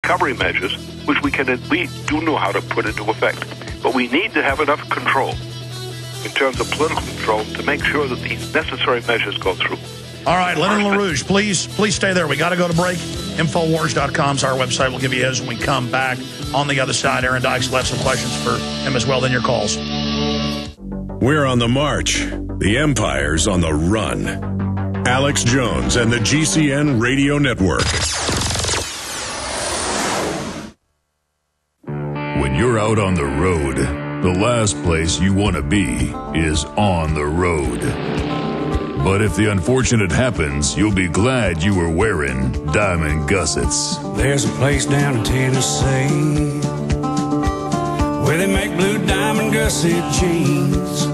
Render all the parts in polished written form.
recovery measures, which we do know how to put into effect. But we need to have enough control in terms of political control to make sure that these necessary measures go through. All right, Lyndon Larouche, please stay there. We got to go to break. Infowars.com is our website. We'll give you his when we come back. On the other side, Aaron Dykes will have some questions for him as well. Then your calls. We're on the march. The empire's on the run. Alex Jones and the GCN Radio Network. When you're out on the road, the last place you want to be is on the road. But if the unfortunate happens, you'll be glad you were wearing diamond gussets. There's a place down in Tennessee where they make blue diamond gusset jeans.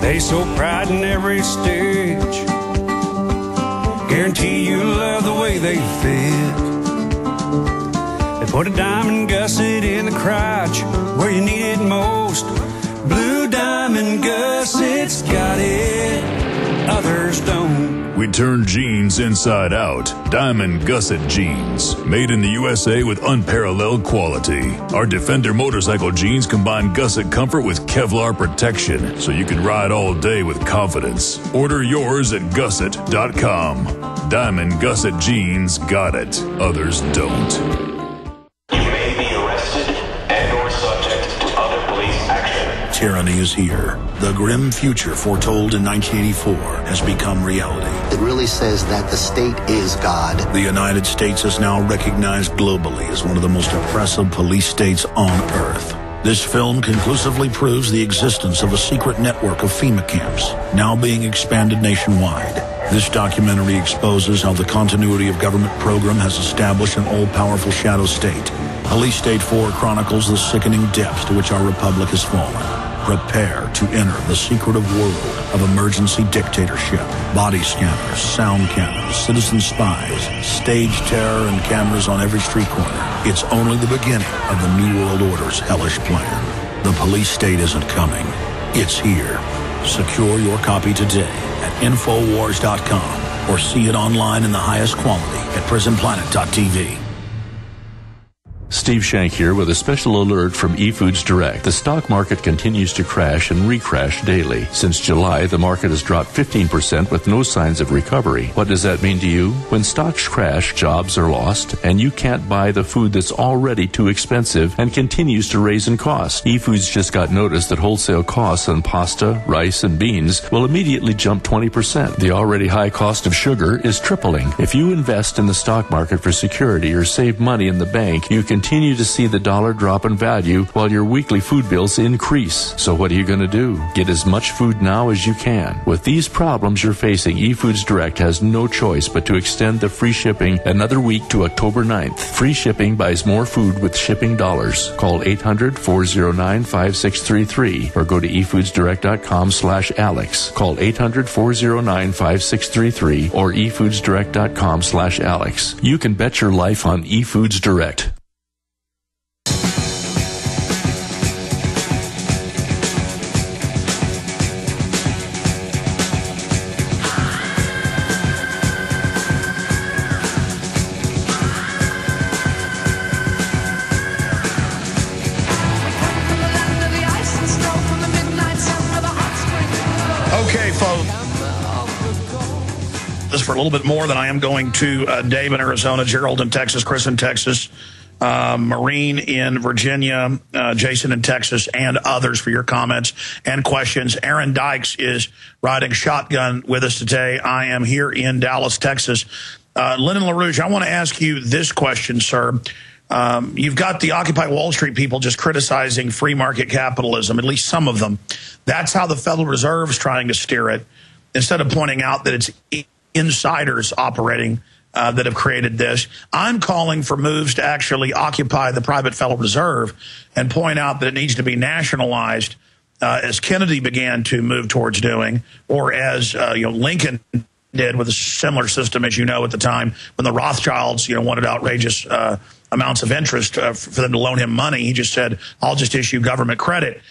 They so pride in every stitch, guarantee you love the way they fit. They put a diamond gusset in the crotch where you need it most. Blue diamond gussets got it, others don't. We turn jeans inside out. Diamond gusset jeans. Made in the USA with unparalleled quality. Our Defender motorcycle jeans combine gusset comfort with Kevlar protection, so you can ride all day with confidence. Order yours at gusset.com. Diamond gusset jeans got it, others don't. Tyranny is here. The grim future foretold in 1984 has become reality. It really says that the state is God. The United States is now recognized globally as one of the most oppressive police states on earth. This film conclusively proves the existence of a secret network of FEMA camps, now being expanded nationwide. This documentary exposes how the continuity of government program has established an all-powerful shadow state. Police State 4 chronicles the sickening depths to which our republic has fallen. Prepare to enter the secretive world of emergency dictatorship. Body scanners, sound cannons, citizen spies, stage terror, and cameras on every street corner. It's only the beginning of the New World Order's hellish plan. The police state isn't coming. It's here. Secure your copy today at Infowars.com or see it online in the highest quality at PrisonPlanet.tv. Steve Shank here with a special alert from eFoods Direct. The stock market continues to crash and recrash daily. Since July, the market has dropped 15% with no signs of recovery. What does that mean to you? When stocks crash, jobs are lost, and you can't buy the food that's already too expensive and continues to raise in cost. eFoods just got notice that wholesale costs on pasta, rice, and beans will immediately jump 20%. The already high cost of sugar is tripling. If you invest in the stock market for security or save money in the bank, you continue to see the dollar drop in value while your weekly food bills increase. So what are you going to do? Get as much food now as you can. With these problems you're facing, eFoods Direct has no choice but to extend the free shipping another week to October 9th. Free shipping buys more food with shipping dollars. Call 800-409-5633 or go to efoodsdirect.com/Alex. Call 800-409-5633 or efoodsdirect.com/Alex. You can bet your life on eFoods Direct. For a little bit more than I am going to Dave in Arizona, Gerald in Texas, Chris in Texas, Maureen in Virginia, Jason in Texas, and others for your comments and questions. Aaron Dykes is riding shotgun with us today. I am here in Dallas, Texas. Lyndon Larouche, I want to ask you this question, sir. You've got the Occupy Wall Street people just criticizing free market capitalism, at least some of them. That's how the Federal Reserve is trying to steer it, instead of pointing out that it's insiders operating that have created this. I'm calling for moves to actually occupy the private Federal Reserve and point out that it needs to be nationalized, as Kennedy began to move towards doing, or as Lincoln did with a similar system, as you know, at the time when the Rothschilds wanted outrageous amounts of interest for them to loan him money. He just said, I'll just issue government credit.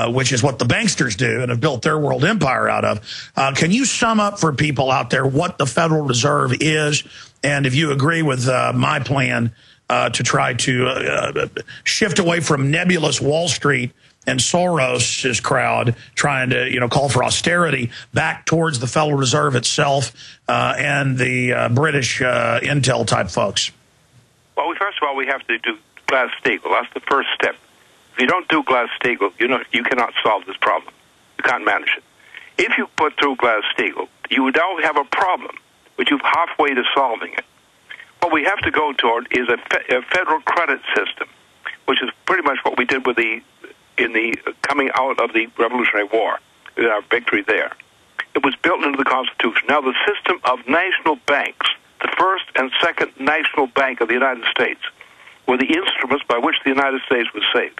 which is what the banksters do and have built their world empire out of. Can you sum up for people out there what the Federal Reserve is, and if you agree with my plan to try to shift away from nebulous Wall Street and Soros's crowd trying to, call for austerity back towards the Federal Reserve itself and the British intel type folks? Well, first of all, we have to do Glass-Steagall. That's the first step. If you don't do Glass-Steagall, you cannot solve this problem. You can't manage it. If you put through Glass-Steagall, you would now have a problem, but you're halfway to solving it. What we have to go toward is a federal credit system, which is pretty much what we did with in the coming out of the Revolutionary War, with our victory there. It was built into the Constitution. Now, the system of national banks, the first and second national bank of the United States, were the instruments by which the United States was saved.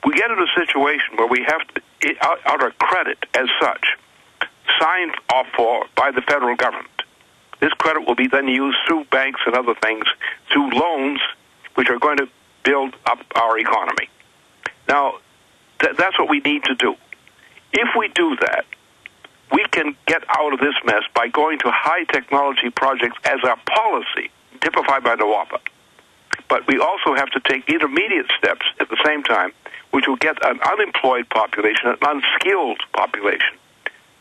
We get in a situation where we have to, out of credit as such, signed off for by the federal government. This credit will be then used through banks and other things, through loans, which are going to build up our economy. Now, that's what we need to do. If we do that, we can get out of this mess by going to high-technology projects as our policy, typified by the WAPA. But we also have to take intermediate steps at the same time, which will get an unemployed population, an unskilled population,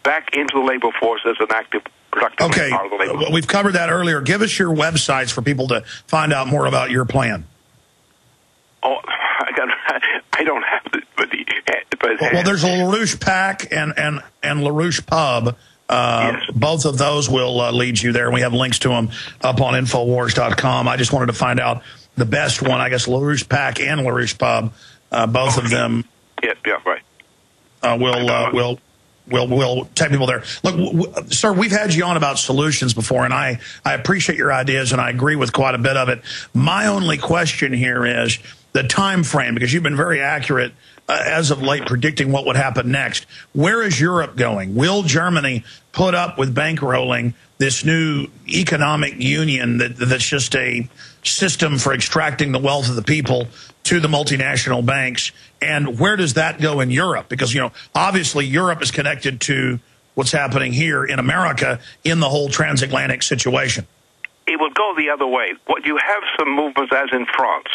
back into the labor force as an active, productive part of the labor force. We've covered that earlier. Give us your websites for people to find out more about your plan. Oh, I don't have the well, there's a LaRouche PAC and LaRouche Pub. Yes. Both of those will lead you there, and we have links to them up on Infowars.com. I just wanted to find out the best one. I guess LaRouche PAC and LaRouche Pub, both of them. Yeah, right. We'll take people there. Look, sir, we've had you on about solutions before, and I appreciate your ideas, and I agree with quite a bit of it. My only question here is the time frame, because you've been very accurate as of late predicting what would happen next. Where is Europe going? Will Germany put up with bankrolling this new economic union that's just a system for extracting the wealth of the people to the multinational banks? And where does that go in Europe? Because, obviously Europe is connected to what's happening here in America in the whole transatlantic situation. It will go the other way. What you have some movements, as in France.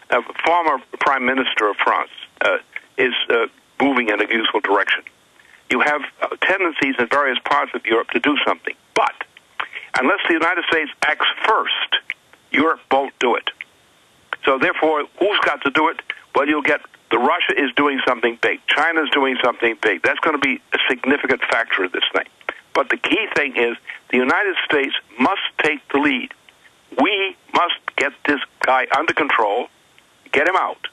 A former Prime Minister of France is moving in a useful direction. You have tendencies in various parts of Europe to do something. But unless the United States acts first, Europe won't do it. So therefore, who's got to do it? Well, you'll get Russia is doing something big. China's doing something big. That's going to be a significant factor in this thing. But the key thing is the United States must take the lead. We must get this guy under control, get him out.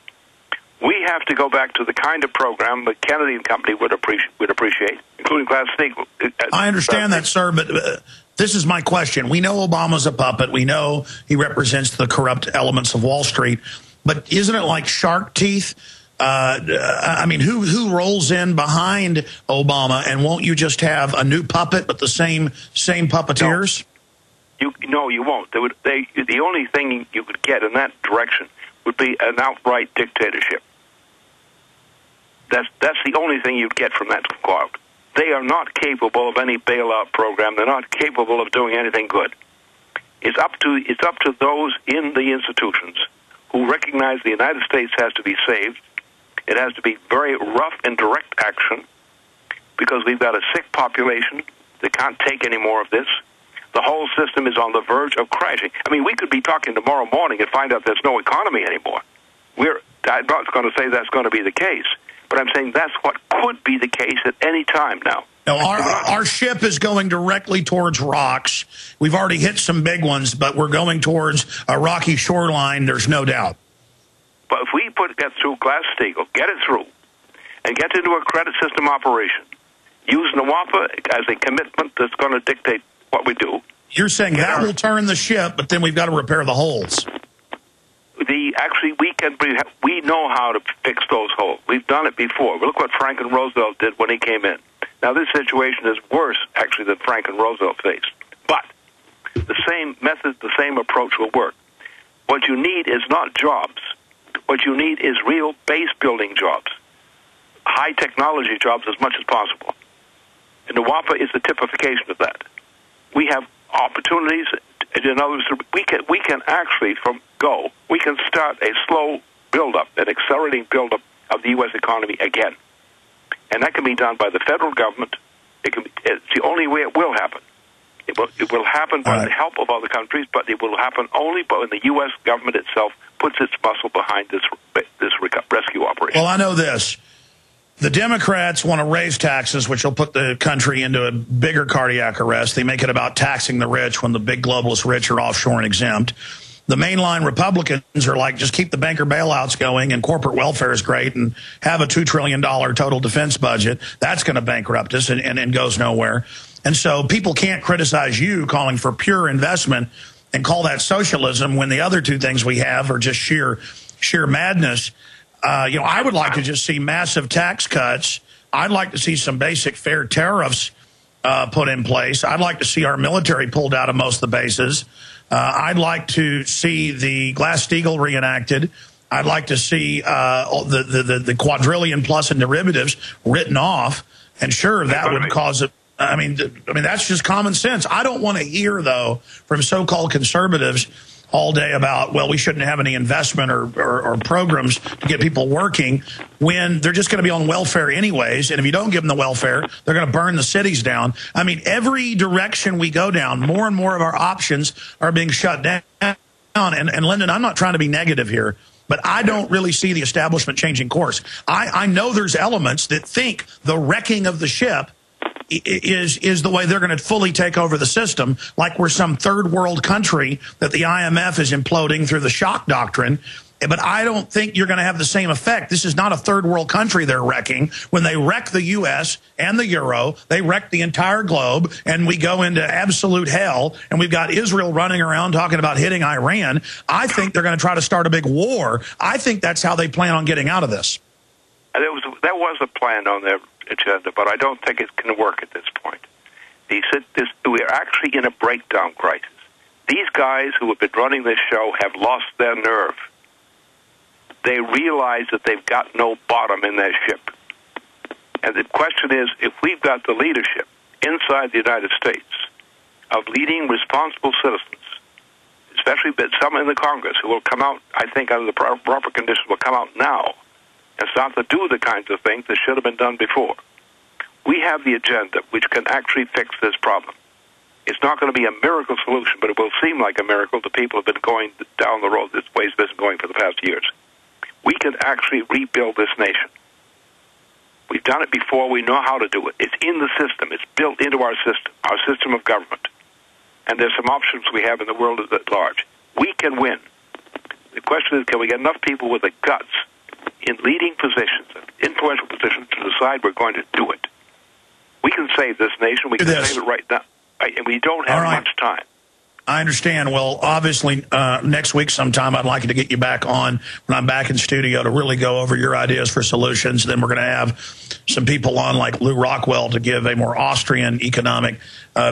We have to go back to the kind of program the Kennedy and Company would appreciate, including Glass-Steagall. I understand that, sir, but this is my question. We know Obama's a puppet. We know he represents the corrupt elements of Wall Street. But isn't it like shark teeth? Who rolls in behind Obama, and won't you just have a new puppet but the same puppeteers? No, you won't. The only thing you could get in that direction would be an outright dictatorship. That's the only thing you'd get from that crowd. They are not capable of any bailout program. They're not capable of doing anything good. It's up to those in the institutions who recognize the United States has to be saved. It has to be very rough and direct action because we've got a sick population that can't take any more of this. The whole system is on the verge of crashing. We could be talking tomorrow morning and find out there's no economy anymore. I'm not going to say that's going to be the case, but I'm saying that's what could be the case at any time now. No, our ship is going directly towards rocks. We've already hit some big ones, but we're going towards a rocky shoreline, there's no doubt. But if we get through Glass-Steagall, get it through, and get into a credit system operation, use NWAPA as a commitment that's going to dictate what we do. You're saying that will turn the ship, but then we've got to repair the holes. We know how to fix those holes. We've done it before. Look what Franklin Roosevelt did when he came in. Now, this situation is worse, actually, than Franklin Roosevelt faced. But the same method, the same approach will work. What you need is not jobs. What you need is real base-building jobs. high technology jobs as much as possible. And the WAPA is the typification of that. We have opportunities. In other words, we can actually we can start a slow buildup, an accelerating buildup of the U.S. economy again, and that can be done by the federal government. It's the only way it will happen. It will happen by the help of other countries, but it will happen only when the U.S. government itself puts its muscle behind this rescue operation. Well, I know this. The Democrats want to raise taxes, which will put the country into a bigger cardiac arrest. They make it about taxing the rich when the big globalist rich are offshore and exempt. The mainline Republicans are like, just keep the banker bailouts going and corporate welfare is great and have a $2 trillion total defense budget. That's going to bankrupt us and goes nowhere. And so people can't criticize you calling for pure investment and call that socialism when the other two things we have are just sheer madness. I would like to just see massive tax cuts. I'd like to see some basic fair tariffs put in place. I'd like to see our military pulled out of most of the bases. I'd like to see the Glass-Steagall reenacted. I'd like to see the quadrillion plus in derivatives written off. And sure, that would cause it. I mean, that's just common sense. I don't want to hear, though, from so-called conservatives all day about, well, we shouldn't have any investment or programs to get people working when they're just going to be on welfare anyways. And if you don't give them the welfare, they're going to burn the cities down. I mean, every direction we go down, more and more of our options are being shut down. And Lyndon, I'm not trying to be negative here, but I don't really see the establishment changing course. I know there's elements that think the wrecking of the ship is the way they're going to fully take over the system, like we're some third world country that the IMF is imploding through the shock doctrine. But I don't think you're going to have the same effect. This is not a third world country they're wrecking. When they wreck the U.S. and the euro, they wreck the entire globe, and we go into absolute hell, and we've got Israel running around talking about hitting Iran. I think they're going to try to start a big war. I think that's how they plan on getting out of this. That was a plan on their agenda, but I don't think it can work at this point. We are actually in a breakdown crisis. These guys who have been running this show have lost their nerve. They realize that they've got no bottom in their ship. And the question is, if we've got the leadership inside the United States of leading responsible citizens, especially some in the Congress who will come out, I think, under the proper conditions, will come out now and start to do the kinds of things that should have been done before. We have the agenda which can actually fix this problem. It's not going to be a miracle solution, but it will seem like a miracle to people who have been going down the road this way it's been going for the past years. We can actually rebuild this nation. We've done it before. We know how to do it. It's in the system. It's built into our system of government. And there's some options we have in the world at large. We can win. The question is, can we get enough people with the guts in leading positions, influential positions, to decide we're going to do it? We can save this nation. We can save it right now. And we don't have much time. I understand. Well, obviously, next week sometime, I'd like to get you back on when I'm back in studio to really go over your ideas for solutions. Then we're going to have some people on like Lou Rockwell to give a more Austrian economic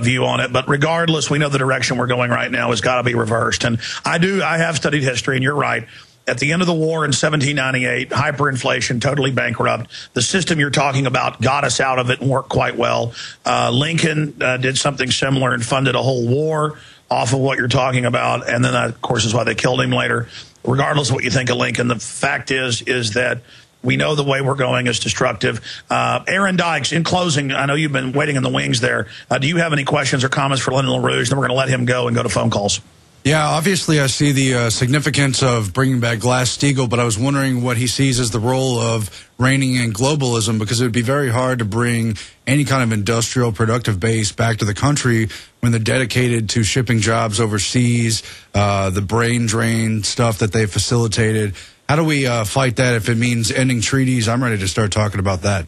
view on it. But regardless, we know the direction we're going right now has got to be reversed. And I have studied history, and you're right. At the end of the war in 1798, hyperinflation, totally bankrupt. The system you're talking about got us out of it and worked quite well. Lincoln did something similar and funded a whole war off of what you're talking about. And then, that, of course, is why they killed him later. Regardless of what you think of Lincoln, the fact is that we know the way we're going is destructive. Aaron Dykes, in closing, I know you've been waiting in the wings there. Do you have any questions or comments for Lyndon Larouche? Then we're going to let him go and go to phone calls. Yeah, obviously I see the significance of bringing back Glass-Steagall, but I was wondering what he sees as the role of reining in globalism, because it would be very hard to bring any kind of industrial productive base back to the country when they're dedicated to shipping jobs overseas, the brain drain stuff that they facilitated. How do we fight that if it means ending treaties? I'm ready to start talking about that.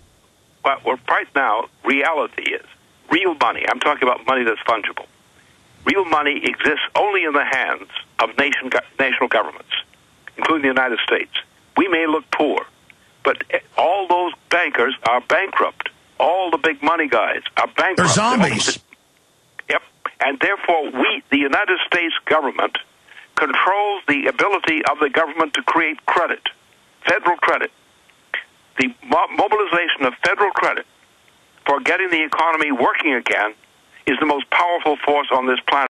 Well, right now, reality is real money. I'm talking about money that's fungible. Real money exists only in the hands of national governments, including the United States. We may look poor, but all those bankers are bankrupt. All the big money guys are bankrupt. They're zombies. Yep. And therefore, the United States government, controls the ability of the government to create credit, federal credit. the mobilization of federal credit for getting the economy working again is the most powerful force on this planet.